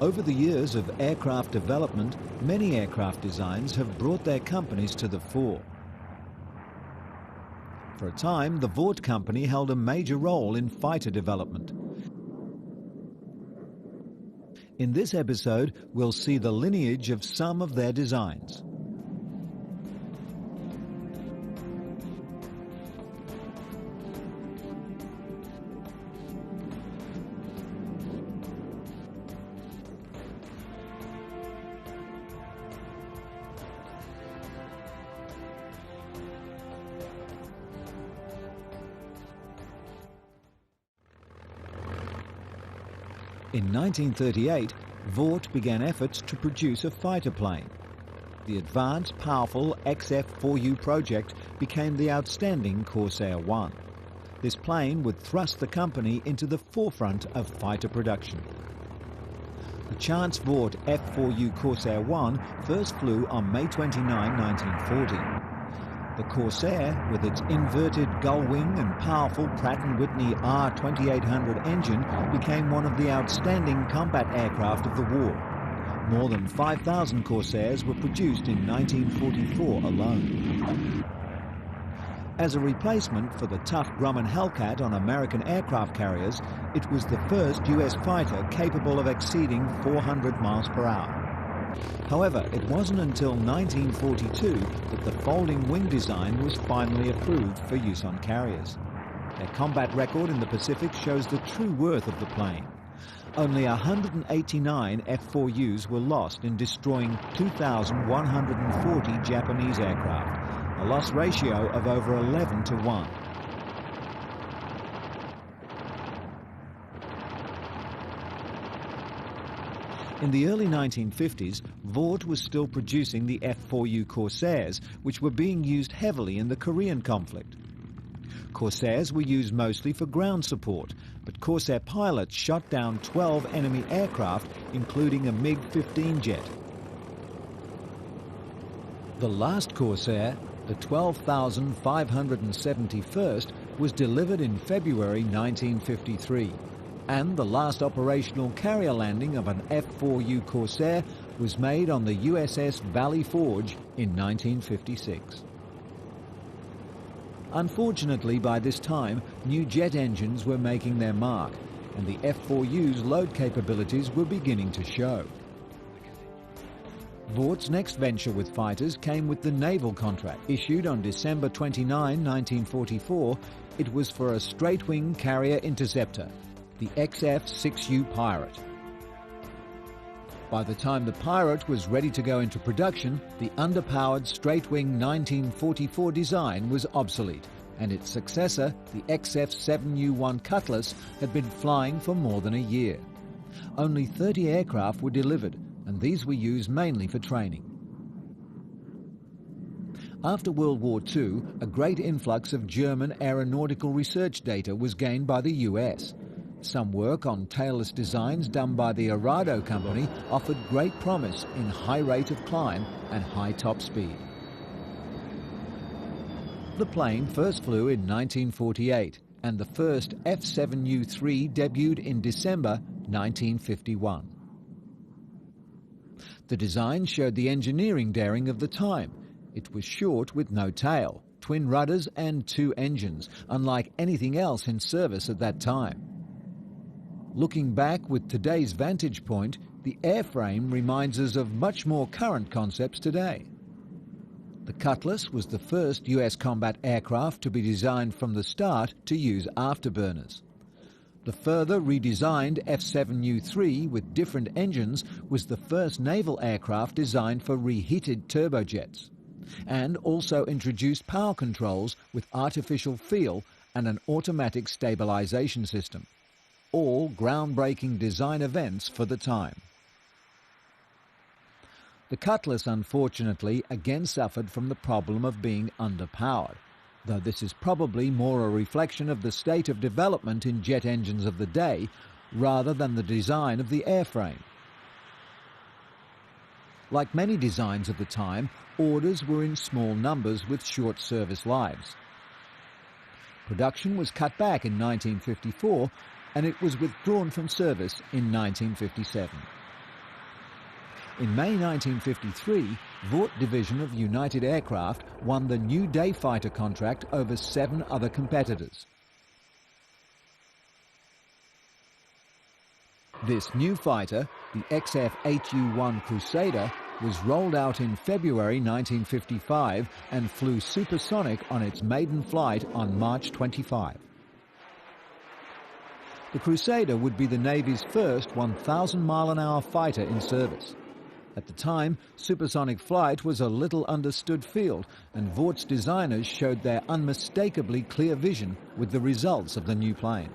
Over the years of aircraft development, many aircraft designs have brought their companies to the fore. For a time, the Vought company held a major role in fighter development. In this episode, we'll see the lineage of some of their designs. In 1938, Vought began efforts to produce a fighter plane. The advanced, powerful XF4U project became the outstanding Corsair I. This plane would thrust the company into the forefront of fighter production. The chance-bought F4U Corsair I first flew on May 29, 1940. The Corsair, with its inverted gull wing and powerful Pratt & Whitney R2800 engine, became one of the outstanding combat aircraft of the war. More than 5,000 Corsairs were produced in 1944 alone. As a replacement for the tough Grumman Hellcat on American aircraft carriers, it was the first US fighter capable of exceeding 400 miles per hour. However, it wasn't until 1942 that the folding wing design was finally approved for use on carriers. Their combat record in the Pacific shows the true worth of the plane. Only 189 F4Us were lost in destroying 2,140 Japanese aircraft, a loss ratio of over 11 to 1. In the early 1950s, Vought was still producing the F4U Corsairs, which were being used heavily in the Korean conflict. Corsairs were used mostly for ground support, but Corsair pilots shot down 12 enemy aircraft, including a MiG-15 jet. The last Corsair, the 12,571st, was delivered in February 1953. And the last operational carrier landing of an F4U Corsair was made on the USS Valley Forge in 1956. Unfortunately, by this time, new jet engines were making their mark, and the F4U's load capabilities were beginning to show. Vaught's next venture with fighters came with the Naval contract. Issued on December 29, 1944, it was for a straight-wing carrier interceptor, the XF6U Pirate. By the time the Pirate was ready to go into production, the underpowered straight-wing 1944 design was obsolete, and its successor, the XF7U Cutlass, had been flying for more than a year. Only 30 aircraft were delivered, and these were used mainly for training. After World War II, a great influx of German aeronautical research data was gained by the US. Some work on tailless designs done by the Arado company offered great promise in high rate of climb and high top speed. The plane first flew in 1948, and the first F8U3 debuted in December 1951. The design showed the engineering daring of the time. It was short with no tail, twin rudders and 2 engines, unlike anything else in service at that time. Looking back with today's vantage point, the airframe reminds us of much more current concepts today. The Cutlass was the first US combat aircraft to be designed from the start to use afterburners. The further redesigned F8U3 with different engines was the first naval aircraft designed for reheated turbojets, and also introduced power controls with artificial feel and an automatic stabilization system. All groundbreaking design events for the time. The Cutlass, unfortunately, again suffered from the problem of being underpowered, though this is probably more a reflection of the state of development in jet engines of the day rather than the design of the airframe. Like many designs of the time, orders were in small numbers with short service lives. Production was cut back in 1954, and it was withdrawn from service in 1957. In May 1953, Vought division of United Aircraft won the new day fighter contract over 7 other competitors. This new fighter, the XF8U Crusader, was rolled out in February 1955 and flew supersonic on its maiden flight on March 25. The Crusader would be the Navy's first 1,000-mile-an-hour fighter in service. At the time, supersonic flight was a little understood field, and Vaught's designers showed their unmistakably clear vision with the results of the new plane.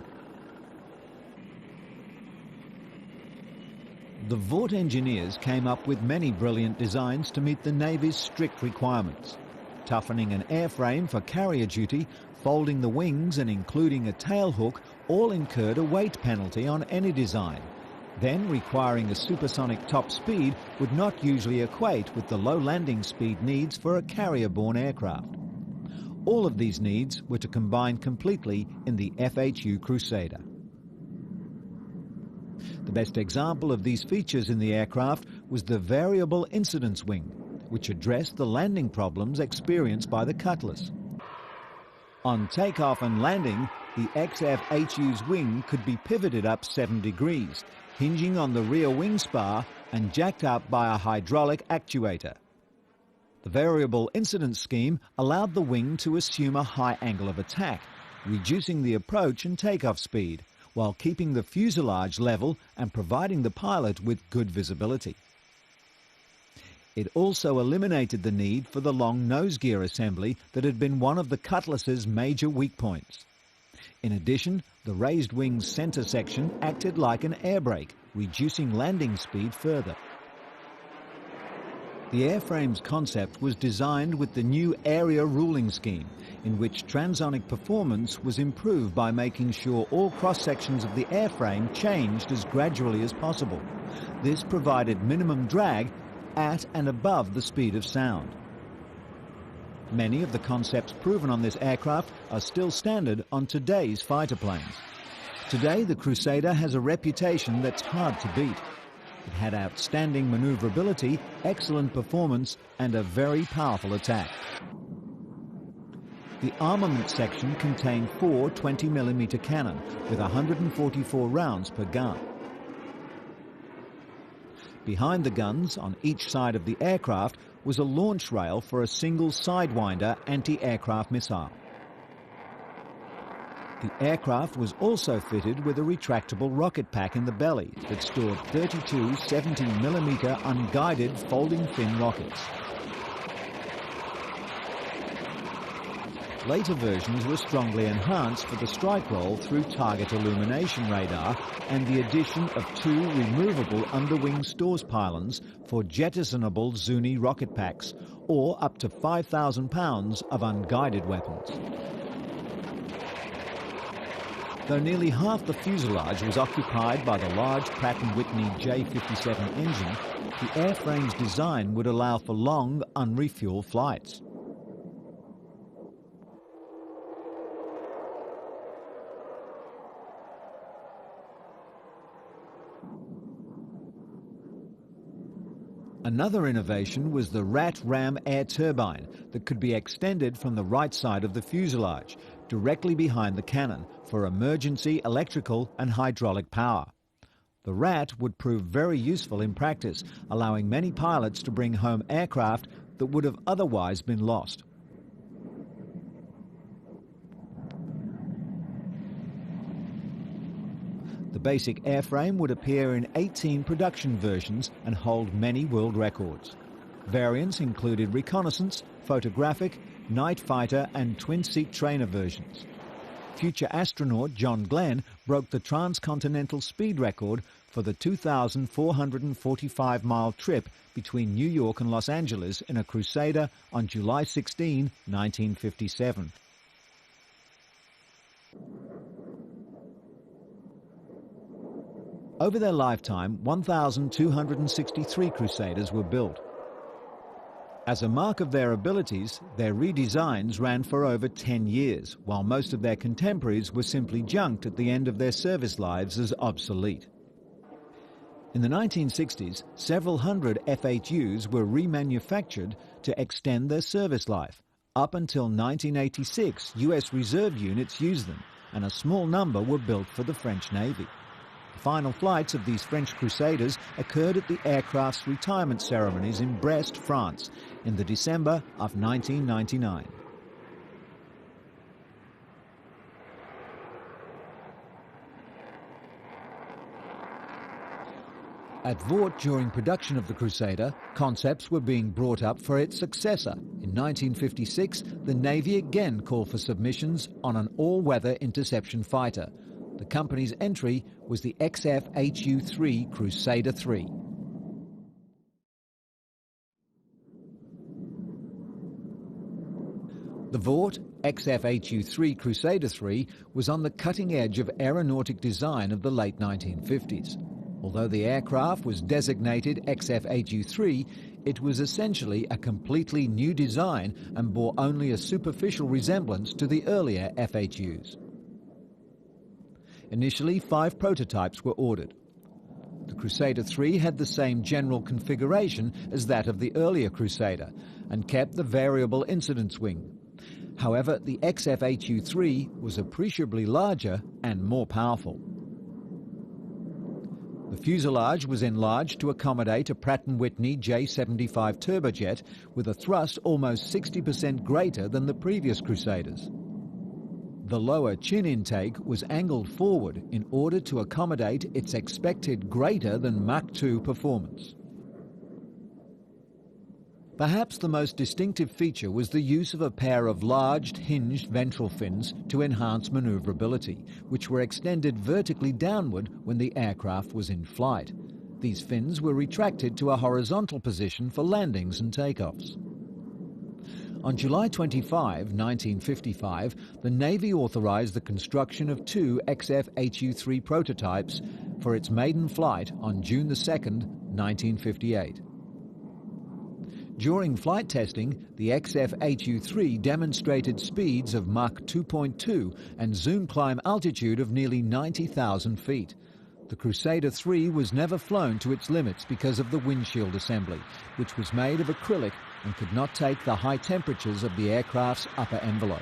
The Vought engineers came up with many brilliant designs to meet the Navy's strict requirements. Toughening an airframe for carrier duty, folding the wings and including a tail hook all incurred a weight penalty on any design. Then requiring a supersonic top speed would not usually equate with the low landing speed needs for a carrier-borne aircraft. All of these needs were to combine completely in the F8U Crusader. The best example of these features in the aircraft was the variable incidence wing, which addressed the landing problems experienced by the Cutlass. On takeoff and landing, the XF8U's wing could be pivoted up 7 degrees, hinging on the rear wing spar and jacked up by a hydraulic actuator. The variable incidence scheme allowed the wing to assume a high angle of attack, reducing the approach and takeoff speed, while keeping the fuselage level and providing the pilot with good visibility. It also eliminated the need for the long nose gear assembly that had been one of the Cutlass's major weak points. In addition, the raised wing's center section acted like an air brake, reducing landing speed further. The airframe's concept was designed with the new area ruling scheme, in which transonic performance was improved by making sure all cross-sections of the airframe changed as gradually as possible. This provided minimum drag at and above the speed of sound. Many of the concepts proven on this aircraft are still standard on today's fighter planes. Today, the Crusader has a reputation that's hard to beat. It had outstanding maneuverability, excellent performance, and a very powerful attack. The armament section contained 4 20mm cannon with 144 rounds per gun. Behind the guns, on each side of the aircraft, was a launch rail for a single Sidewinder anti-aircraft missile. The aircraft was also fitted with a retractable rocket pack in the belly that stored 32 70mm unguided folding fin rockets. Later versions were strongly enhanced for the strike roll through target illumination radar and the addition of 2 removable underwing stores pylons for jettisonable Zuni rocket packs, or up to 5,000 pounds of unguided weapons. Though nearly half the fuselage was occupied by the large Pratt & Whitney J57 engine, the airframe's design would allow for long, unrefueled flights. Another innovation was the Rat-Ram air turbine that could be extended from the right side of the fuselage, directly behind the cannon, for emergency electrical and hydraulic power. The Rat would prove very useful in practice, allowing many pilots to bring home aircraft that would have otherwise been lost. The basic airframe would appear in 18 production versions and hold many world records. Variants included reconnaissance, photographic, night fighter and twin-seat trainer versions. Future astronaut John Glenn broke the transcontinental speed record for the 2,445-mile trip between New York and Los Angeles in a Crusader on July 16, 1957. Over their lifetime, 1,263 Crusaders were built. As a mark of their abilities, their redesigns ran for over 10 years, while most of their contemporaries were simply junked at the end of their service lives as obsolete. In the 1960s, several hundred F8Us were remanufactured to extend their service life. Up until 1986, US reserve units used them, and a small number were built for the French Navy. The final flights of these French Crusaders occurred at the aircraft's retirement ceremonies in Brest, France, in the December of 1999. At Vought, during production of the Crusader, concepts were being brought up for its successor. In 1956, the Navy again called for submissions on an all-weather interception fighter. The company's entry was the XF8U3 Crusader III. The Vought XF8U3 Crusader III was on the cutting edge of aeronautic design of the late 1950s. Although the aircraft was designated XF8U3, it was essentially a completely new design and bore only a superficial resemblance to the earlier F8Us. Initially, 5 prototypes were ordered. The Crusader III had the same general configuration as that of the earlier Crusader and kept the variable incidence wing. However, the XF8U3 was appreciably larger and more powerful. The fuselage was enlarged to accommodate a Pratt & Whitney J75 turbojet with a thrust almost 60% greater than the previous Crusaders. The lower chin intake was angled forward in order to accommodate its expected greater than Mach 2 performance. Perhaps the most distinctive feature was the use of a pair of large hinged ventral fins to enhance maneuverability, which were extended vertically downward when the aircraft was in flight. These fins were retracted to a horizontal position for landings and takeoffs. On July 25, 1955, the Navy authorized the construction of 2 XF8U3 prototypes for its maiden flight on June 2, 1958. During flight testing, the XF8U3 demonstrated speeds of Mach 2.2 and zoom climb altitude of nearly 90,000 feet. The Crusader III was never flown to its limits because of the windshield assembly, which was made of acrylic and could not take the high temperatures of the aircraft's upper envelope.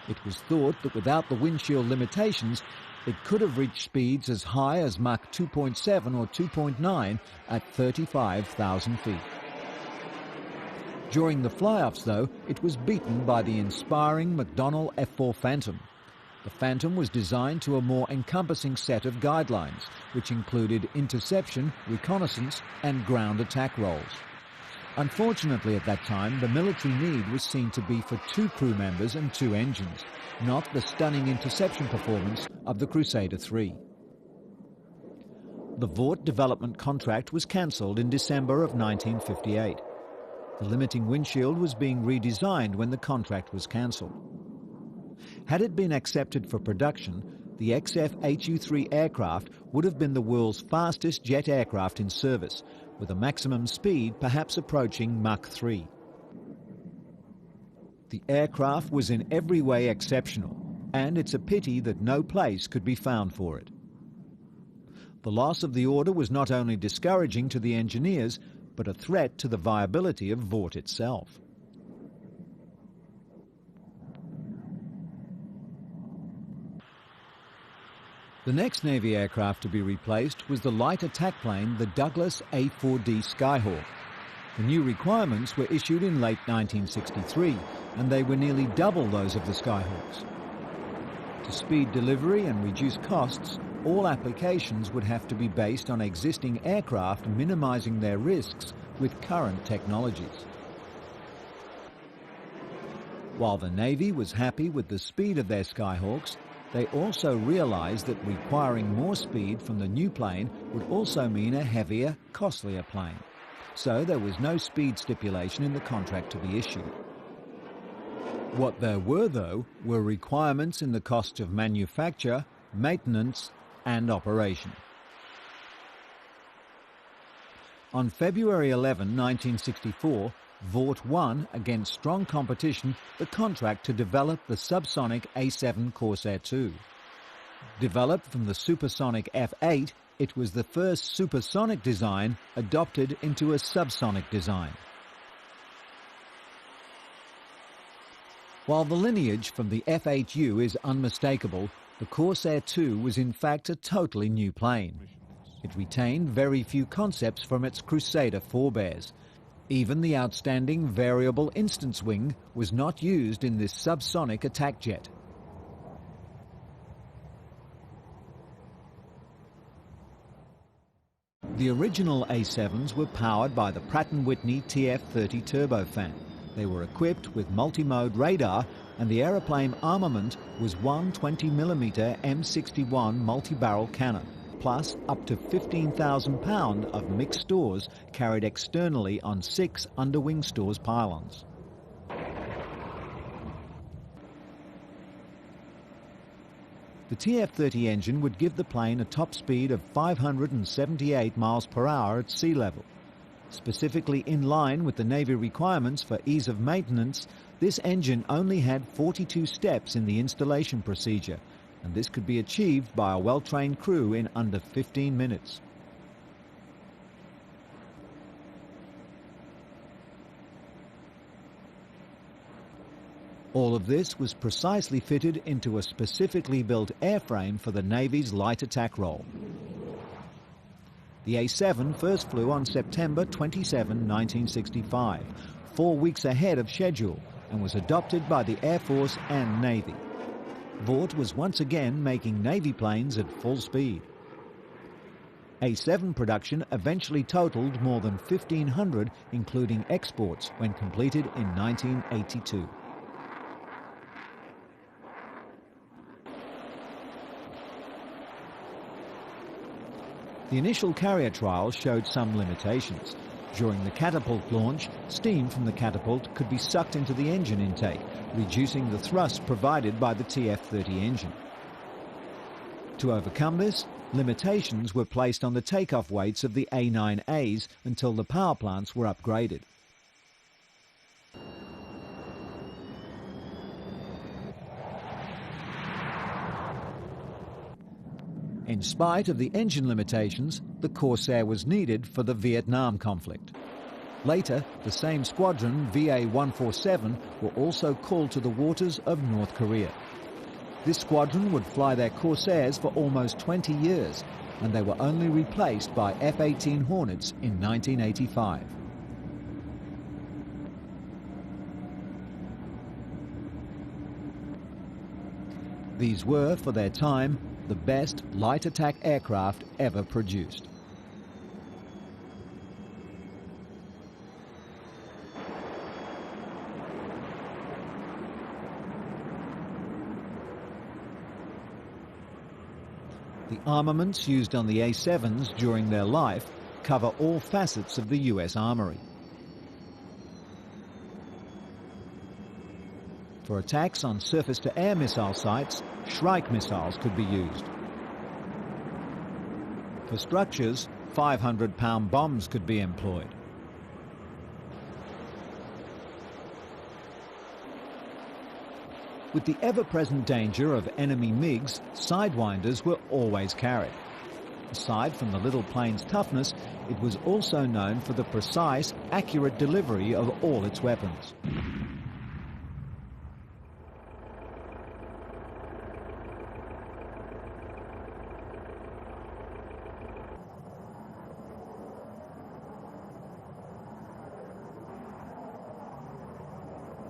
It was thought that without the windshield limitations, it could have reached speeds as high as Mach 2.7 or 2.9 at 35,000 feet. During the fly-offs, though, it was beaten by the inspiring McDonnell F4 Phantom. The Phantom was designed to a more encompassing set of guidelines, which included interception, reconnaissance, and ground attack roles. Unfortunately, at that time, the military need was seen to be for 2 crew members and 2 engines, not the stunning interception performance of the Crusader III. The Vought development contract was cancelled in December of 1958. The limiting windshield was being redesigned when the contract was cancelled. Had it been accepted for production, the XF8U3 aircraft would have been the world's fastest jet aircraft in service, with a maximum speed perhaps approaching Mach 3. The aircraft was in every way exceptional, and it's a pity that no place could be found for it. The loss of the order was not only discouraging to the engineers, but a threat to the viability of Vought itself. The next Navy aircraft to be replaced was the light attack plane, the Douglas A-4D Skyhawk. The new requirements were issued in late 1963, and they were nearly double those of the Skyhawks. To speed delivery and reduce costs, all applications would have to be based on existing aircraft, minimizing their risks with current technologies. While the Navy was happy with the speed of their Skyhawks, they also realized that requiring more speed from the new plane would also mean a heavier, costlier plane. So there was no speed stipulation in the contract to be issued. What there were, though, were requirements in the cost of manufacture, maintenance, and operation. On February 11, 1964, Vought won, against strong competition, the contract to develop the subsonic A-7 Corsair II. Developed from the supersonic F8, it was the first supersonic design adopted into a subsonic design. While the lineage from the F8U is unmistakable, the Corsair II was in fact a totally new plane. It retained very few concepts from its Crusader forebears. Even the outstanding variable incidence wing was not used in this subsonic attack jet. The original A-7s were powered by the Pratt & Whitney TF30 turbofan. They were equipped with multi-mode radar, and the aeroplane armament was one 20mm M61 multi-barrel cannon, plus up to 15,000 pounds of mixed stores carried externally on 6 underwing stores pylons. The TF30 engine would give the plane a top speed of 578 miles per hour at sea level. Specifically in line with the Navy requirements for ease of maintenance, this engine only had 42 steps in the installation procedure, and this could be achieved by a well-trained crew in under 15 minutes. All of this was precisely fitted into a specifically built airframe for the Navy's light attack role. The A-7 first flew on September 27, 1965, 4 weeks ahead of schedule, and was adopted by the Air Force and Navy. Vought was once again making Navy planes at full speed. A-7 production eventually totaled more than 1,500, including exports, when completed in 1982. The initial carrier trials showed some limitations. During the catapult launch, steam from the catapult could be sucked into the engine intake, reducing the thrust provided by the TF30 engine. To overcome this, limitations were placed on the takeoff weights of the A9As until the power plants were upgraded. In spite of the engine limitations, the Corsair was needed for the Vietnam conflict. Later, the same squadron, VA-147, were also called to the waters of North Korea. This squadron would fly their Corsairs for almost 20 years, and they were only replaced by F-18 Hornets in 1985. These were, for their time, the best light attack aircraft ever produced. The armaments used on the A-7s during their life cover all facets of the US Armory. For attacks on surface-to-air missile sites, Shrike missiles could be used. For structures, 500-pound bombs could be employed. With the ever-present danger of enemy MiGs, sidewinders were always carried. Aside from the little plane's toughness, it was also known for the precise, accurate delivery of all its weapons.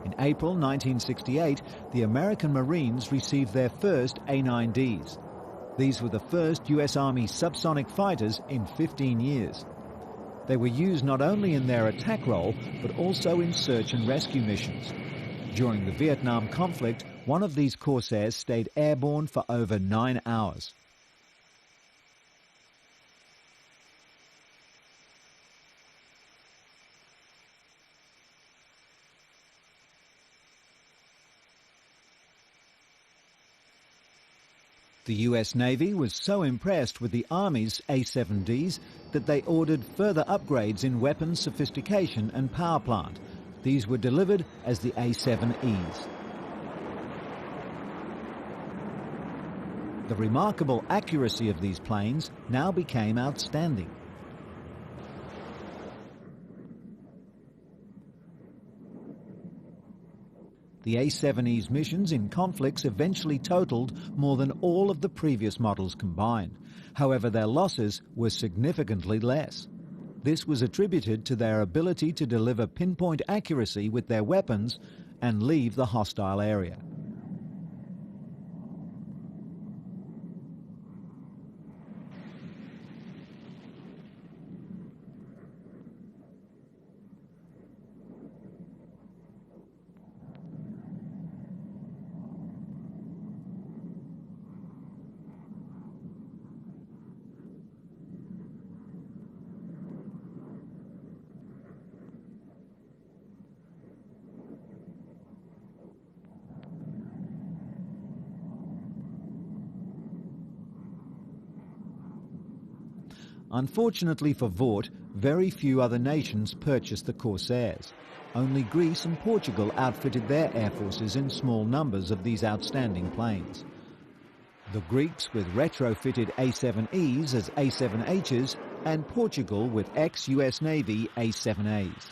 In April 1968, the American Marines received their first A-9Ds. These were the first US Army subsonic fighters in 15 years. They were used not only in their attack role, but also in search and rescue missions. During the Vietnam conflict, one of these Corsairs stayed airborne for over 9 hours. The US Navy was so impressed with the Army's A-7Ds that they ordered further upgrades in weapons sophistication and power plant. These were delivered as the A-7Es. The remarkable accuracy of these planes now became outstanding. The A-7E's missions in conflicts eventually totaled more than all of the previous models combined. However, their losses were significantly less. This was attributed to their ability to deliver pinpoint accuracy with their weapons and leave the hostile area. Unfortunately for Vought, very few other nations purchased the Corsairs. Only Greece and Portugal outfitted their air forces in small numbers of these outstanding planes. The Greeks with retrofitted A-7Es as A-7Hs, and Portugal with ex-US Navy A-7As.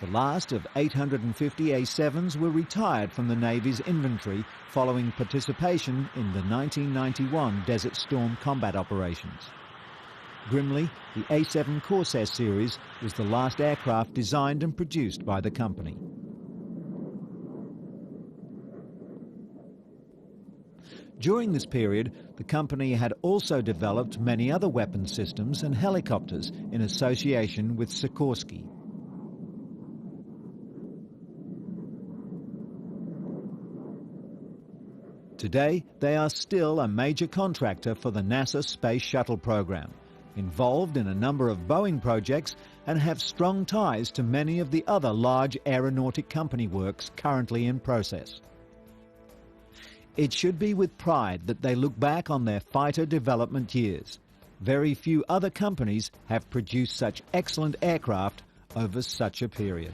The last of 850 A-7s were retired from the Navy's inventory following participation in the 1991 Desert Storm combat operations. Grimly, the A-7 Corsair series was the last aircraft designed and produced by the company. During this period, the company had also developed many other weapon systems and helicopters in association with Sikorsky. Today, they are still a major contractor for the NASA Space Shuttle program, involved in a number of Boeing projects, and have strong ties to many of the other large aeronautic company works currently in process. It should be with pride that they look back on their fighter development years. Very few other companies have produced such excellent aircraft over such a period.